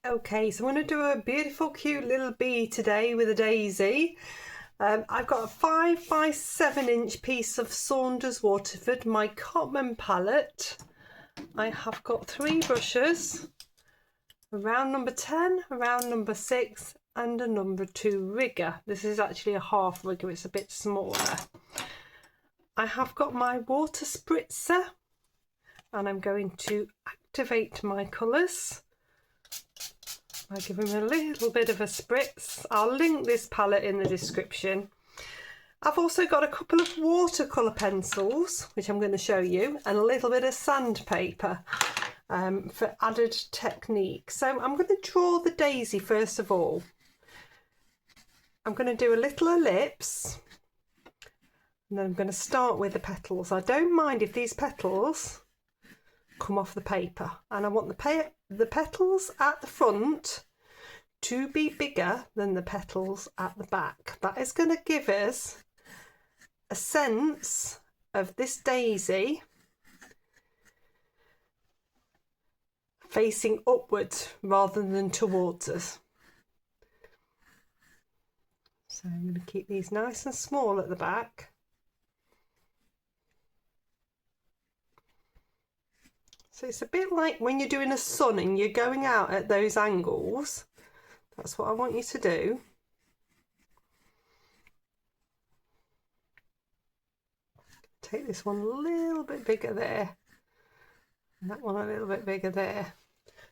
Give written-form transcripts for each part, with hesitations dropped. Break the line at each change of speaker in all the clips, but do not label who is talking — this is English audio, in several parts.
Okay, so I'm going to do a beautiful cute little bee today with a daisy. I've got a 5 by 7 inch piece of Saunders Waterford, my Cotman palette. I have got 3 brushes, a round number 10, a round number 6 and a number 2 rigger. This is actually a half rigger, it's a bit smaller. I have got my water spritzer and I'm going to activate my colours. I'll give him a little bit of a spritz. I'll link this palette in the description. I've also got a couple of watercolour pencils, which I'm going to show you, and a little bit of sandpaper for added technique. So I'm going to draw the daisy first of all. I'm going to do a little ellipse, and then I'm going to start with the petals. I don't mind if these petals come off the paper, and I want the petals at the front to be bigger than the petals at the back. That is going to give us a sense of this daisy facing upwards rather than towards us. So I'm going to keep these nice and small at the back. So it's a bit like when you're doing a sun and you're going out at those angles. That's what I want you to do. Take this one a little bit bigger there, and that one a little bit bigger there.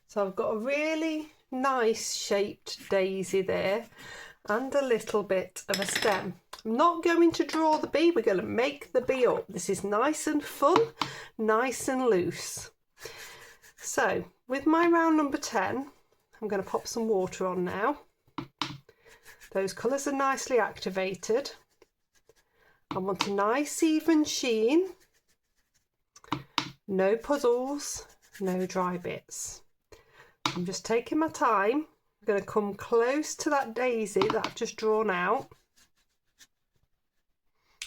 So I've got a really nice shaped daisy there and a little bit of a stem. I'm not going to draw the bee, we're going to make the bee up. This is nice and fun, nice and loose. So with my round number 10, I'm going to pop some water on now. Those colours are nicely activated. I want a nice even sheen, no puddles, no dry bits. I'm just taking my time. I'm going to come close to that daisy that I've just drawn out.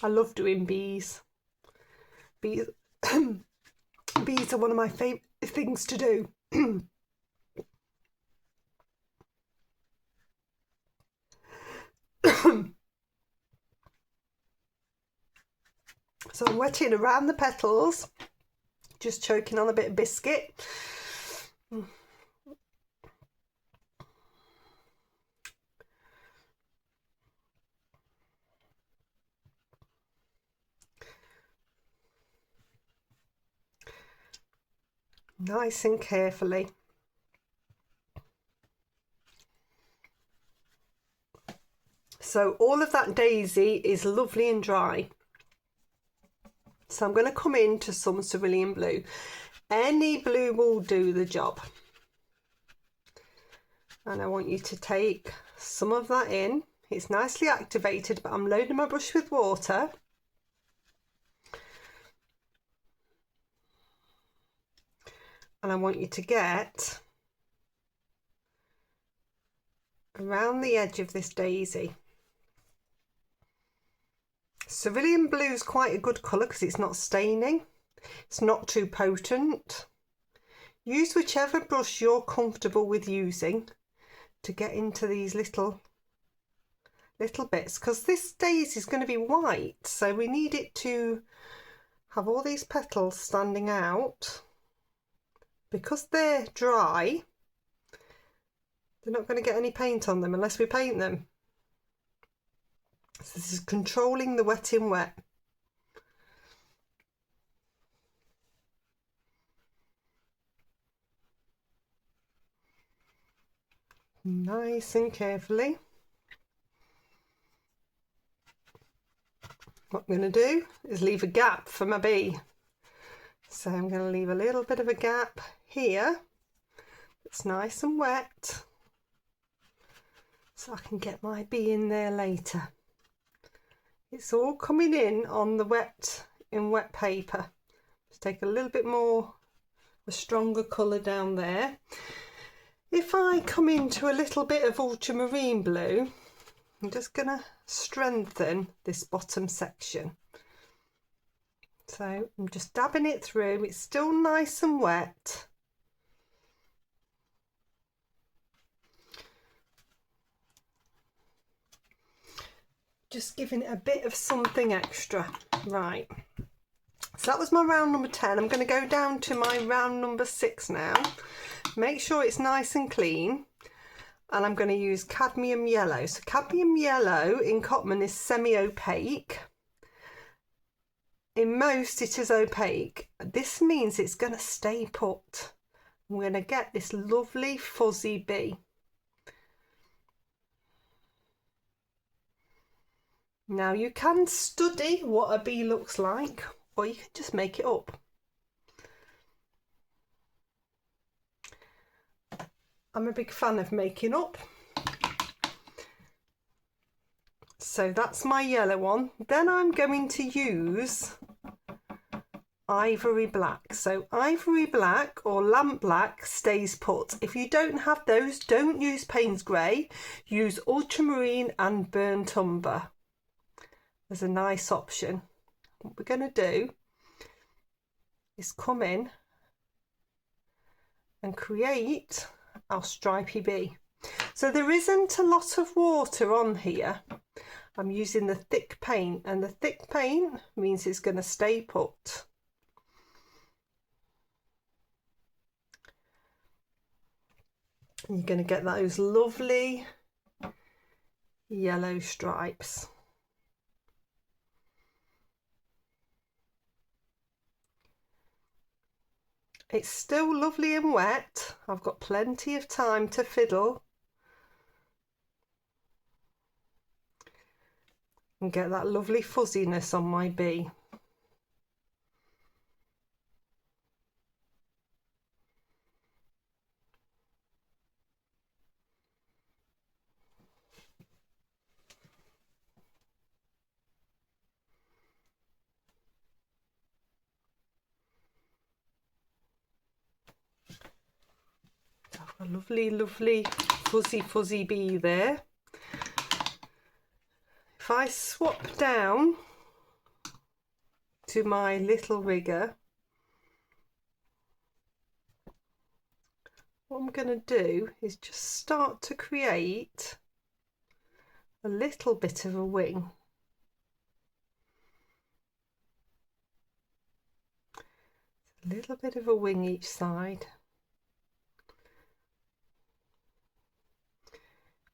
I love doing bees. Bees are one of my favourite things to do. So I'm wetting around the petals, just choking on a bit of biscuit. Nice and carefully. So all of that daisy is lovely and dry. So I'm going to come into some cerulean blue. Any blue will do the job. And I want you to take some of that in. It's nicely activated, but I'm loading my brush with water. And I want you to get around the edge of this daisy. Cerulean blue is quite a good colour because it's not staining. It's not too potent. Use whichever brush you're comfortable with using to get into these little bits, because this daisy is going to be white, so we need it to have all these petals standing out. Because they're dry, they're not going to get any paint on them unless we paint them. So this is controlling the wet in wet. Nice and carefully. What I'm going to do is leave a gap for my bee. So I'm going to leave a little bit of a gap here. It's nice and wet, so I can get my bee in there later. It's all coming in on the wet paper. Just take a little bit more, a stronger colour down there. If I come into a little bit of ultramarine blue, I'm just going to strengthen this bottom section. So I'm just dabbing it through. It's still nice and wet. just giving it a bit of something extra. Right, so that was my round number 10. I'm going to go down to my round number 6 now. Make sure it's nice and clean, and I'm going to use cadmium yellow. So cadmium yellow in Cotman is semi-opaque. In most it is opaque. This means it's going to stay put. I'm going to get this lovely fuzzy bee. Now you can study what a bee looks like, or you can just make it up. I'm a big fan of making up. So that's my yellow one. Then I'm going to use ivory black. So ivory black or lamp black stays put. If you don't have those, don't use Payne's grey. Use ultramarine and burnt umber as a nice option. What we're going to do is come in and create our stripy bee. So there isn't a lot of water on here. I'm using the thick paint, and the thick paint means it's going to stay put. And you're going to get those lovely yellow stripes. It's still lovely and wet. I've got plenty of time to fiddle and get that lovely fuzziness on my bee. A lovely fuzzy bee there. If I swap down to my little rigger, what I'm going to do is just start to create a little bit of a wing. A little bit of a wing each side.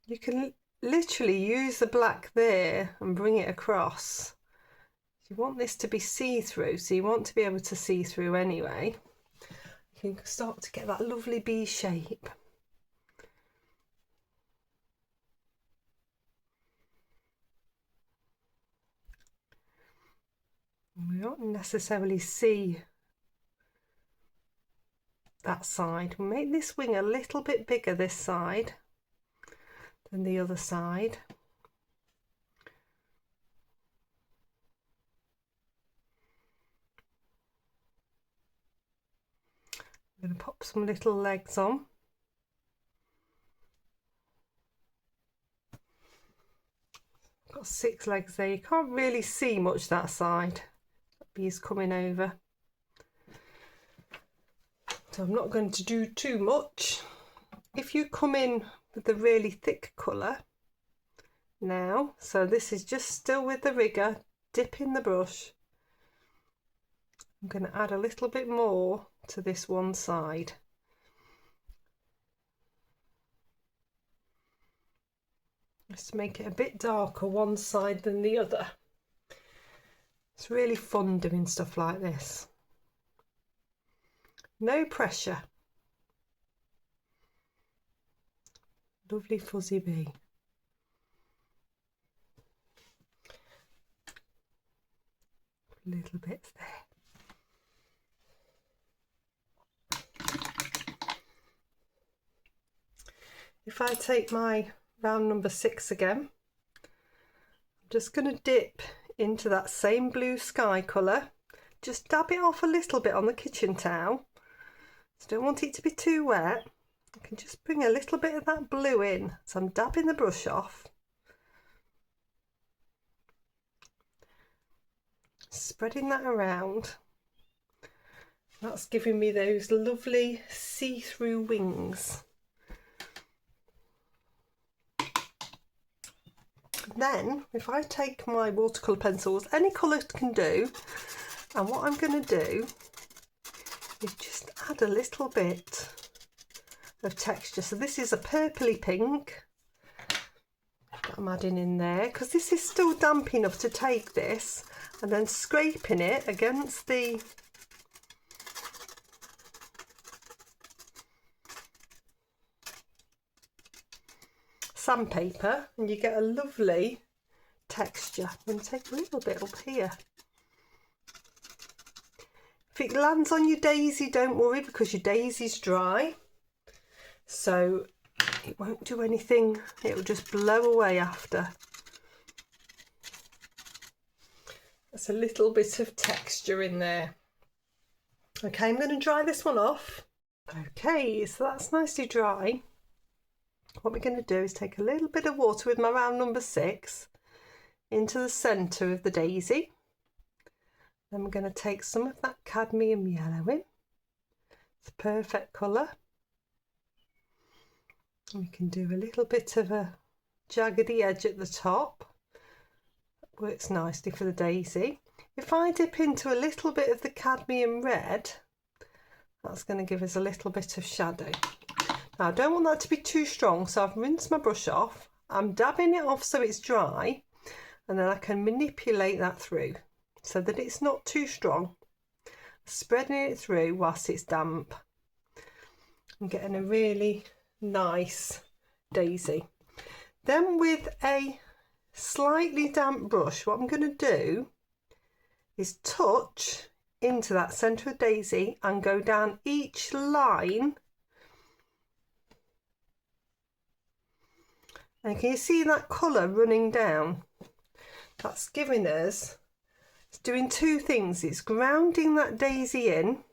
You can literally use the black there and bring it across. You want this to be see-through, so you want to be able to see through anyway. You can start to get that lovely bee shape. We don't necessarily see that side. We'll make this wing a little bit bigger this side than the other side. I'm going to pop some little legs on. I've got 6 legs there. You can't really see much that side. That bee's coming over. So I'm not going to do too much. If you come in with the really thick colour now, so this is just still with the rigger, dip in the brush. I'm going to add a little bit more to this one side. Just to make it a bit darker one side than the other. It's really fun doing stuff like this. No pressure. Lovely fuzzy bee. Little bits there. If I take my round number 6 again, I'm just going to dip into that same blue sky colour. Just dab it off a little bit on the kitchen towel. So don't want it to be too wet. I can just bring a little bit of that blue in. So I'm dabbing the brush off. Spreading that around. That's giving me those lovely see-through wings. Then if I take my watercolour pencils, any colour can do, and what I'm going to do is just add a little bit of texture. So this is a purpley pink that I'm adding in there, because this is still damp enough to take this, and then scraping it against the sandpaper, and you get a lovely texture. I'm going to take a little bit up here. If it lands on your daisy, don't worry, because your daisy's dry, so it won't do anything. It'll just blow away after. That's a little bit of texture in there. Okay, I'm going to dry this one off. Okay, so that's nicely dry. What we're going to do is take a little bit of water with my round number 6 into the centre of the daisy. Then we're going to take some of that cadmium yellow in. It's a perfect colour. We can do a little bit of a jaggedy edge at the top. That works nicely for the daisy. If I dip into a little bit of the cadmium red, that's going to give us a little bit of shadow. Now I don't want that to be too strong, so I've rinsed my brush off. I'm dabbing it off so it's dry, and then I can manipulate that through so that it's not too strong. Spreading it through whilst it's damp. I'm getting a really nice daisy. Then with a slightly damp brush, what I'm going to do is touch into that centre of daisy and go down each line. And can you see that colour running down? That's giving us, it's doing two things. It's grounding that daisy in,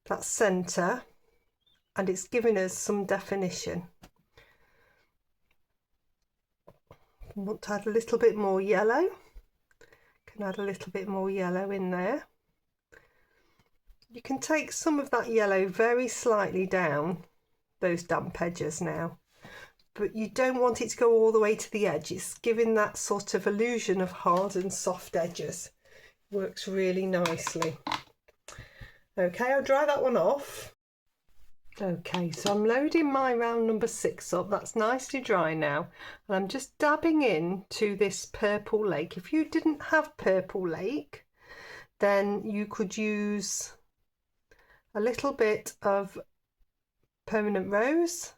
that centre, and it's giving us some definition. I want to add a little bit more yellow. Can add a little bit more yellow in there. You can take some of that yellow very slightly down those damp edges now, but you don't want it to go all the way to the edge. It's giving that sort of illusion of hard and soft edges. Works really nicely. Okay, I'll dry that one off. Okay, so I'm loading my round number 6 up. That's nicely dry now, and I'm just dabbing in to this purple lake. If you didn't have purple lake, then you could use a little bit of permanent rose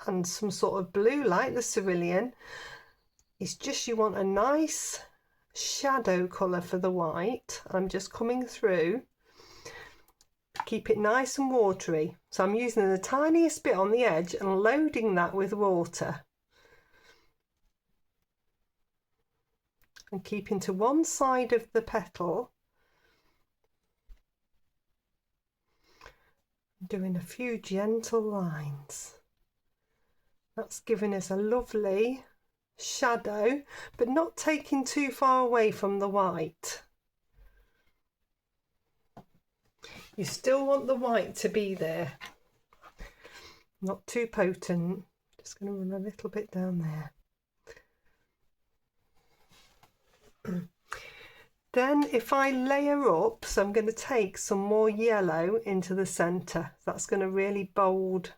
and some sort of blue like the cerulean. It's just you want a nice shadow colour for the white. I'm just coming through. Keep it nice and watery. So I'm using the tiniest bit on the edge and loading that with water. And keeping to one side of the petal. Doing a few gentle lines. That's giving us a lovely shadow, but not taking too far away from the white. You still want the white to be there, not too potent. Just going to run a little bit down there. Then if I layer up, so I'm going to take some more yellow into the centre. That's going to really bold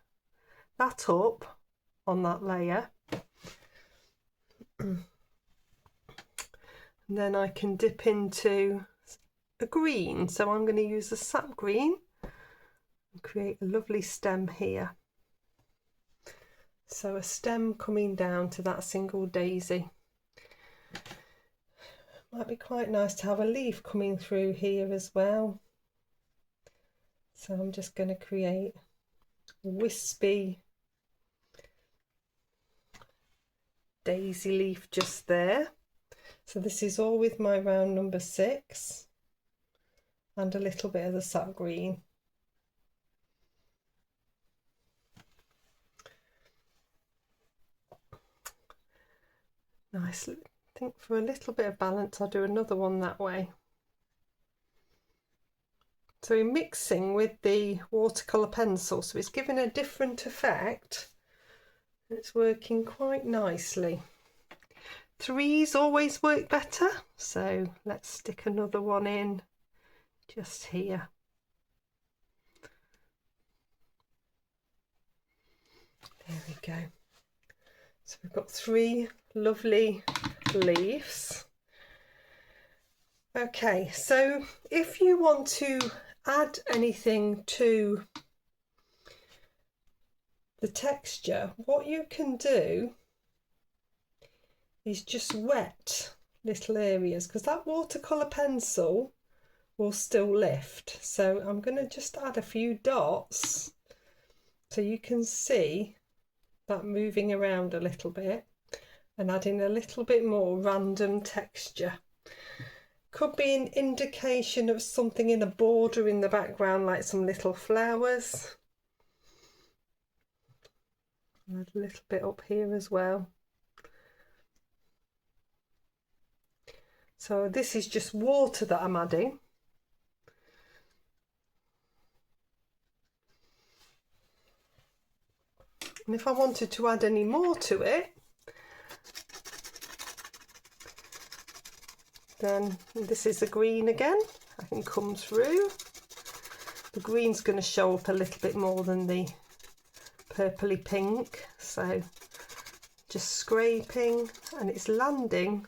that up on that layer. And then I can dip into a green, so I'm going to use a sap green and create a lovely stem here. So a stem coming down to that single daisy. Might be quite nice to have a leaf coming through here as well. So I'm just going to create a wispy daisy leaf just there. So this is all with my round number 6 and a little bit of the sap green. Nice. I think for a little bit of balance I'll do another one that way. So we're mixing with the watercolour pencil, so it's giving a different effect. It's working quite nicely. threes always work better, so let's stick another one in just here. There we go. So we've got 3 lovely leaves. Okay, so if you want to add anything to the texture, what you can do is just wet little areas, because that watercolour pencil will still lift. So I'm going to just add a few dots so you can see that moving around a little bit and adding a little bit more random texture. Could be an indication of something in a border in the background, like some little flowers. Add a little bit up here as well. So this is just water that I'm adding. And if I wanted to add any more to it, then this is the green again. I can come through. The green's going to show up a little bit more than the purpley pink, so just scraping, and it's landing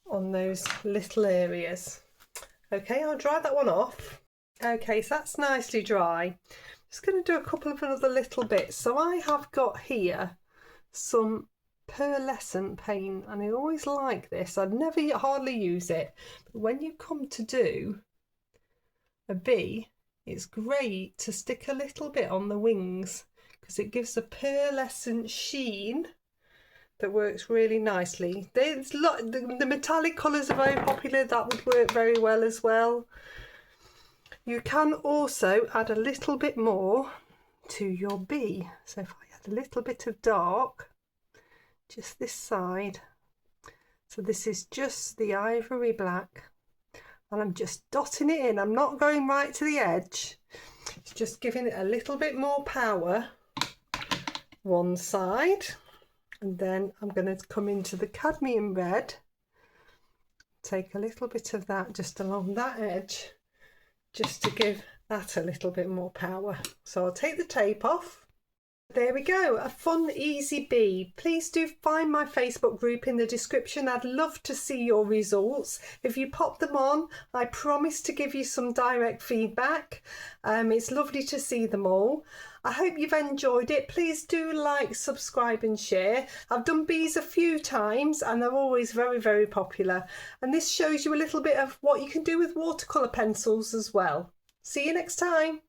on those little areas. Okay, I'll dry that one off. Okay, so that's nicely dry. Just going to do a couple of other little bits. So I have got here some pearlescent paint, and I always like this. I'd never hardly use it, but when you come to do a bee, it's great to stick a little bit on the wings, because it gives a pearlescent sheen that works really nicely. The metallic colours are very popular, that would work very well as well. You can also add a little bit more to your bee. So if I add a little bit of dark, just this side. So this is just the ivory black, and I'm just dotting it in. I'm not going right to the edge. It's just giving it a little bit more power one side, and then I'm going to come into the cadmium red, take a little bit of that just along that edge, just to give that a little bit more power. So I'll take the tape off. There we go, a fun, easy bee. Please do find my Facebook group in the description. I'd love to see your results. If you pop them on, I promise to give you some direct feedback. It's lovely to see them all. I hope you've enjoyed it. Please do like, subscribe and share. I've done bees a few times and they're always very, very popular. And this shows you a little bit of what you can do with watercolour pencils as well. See you next time.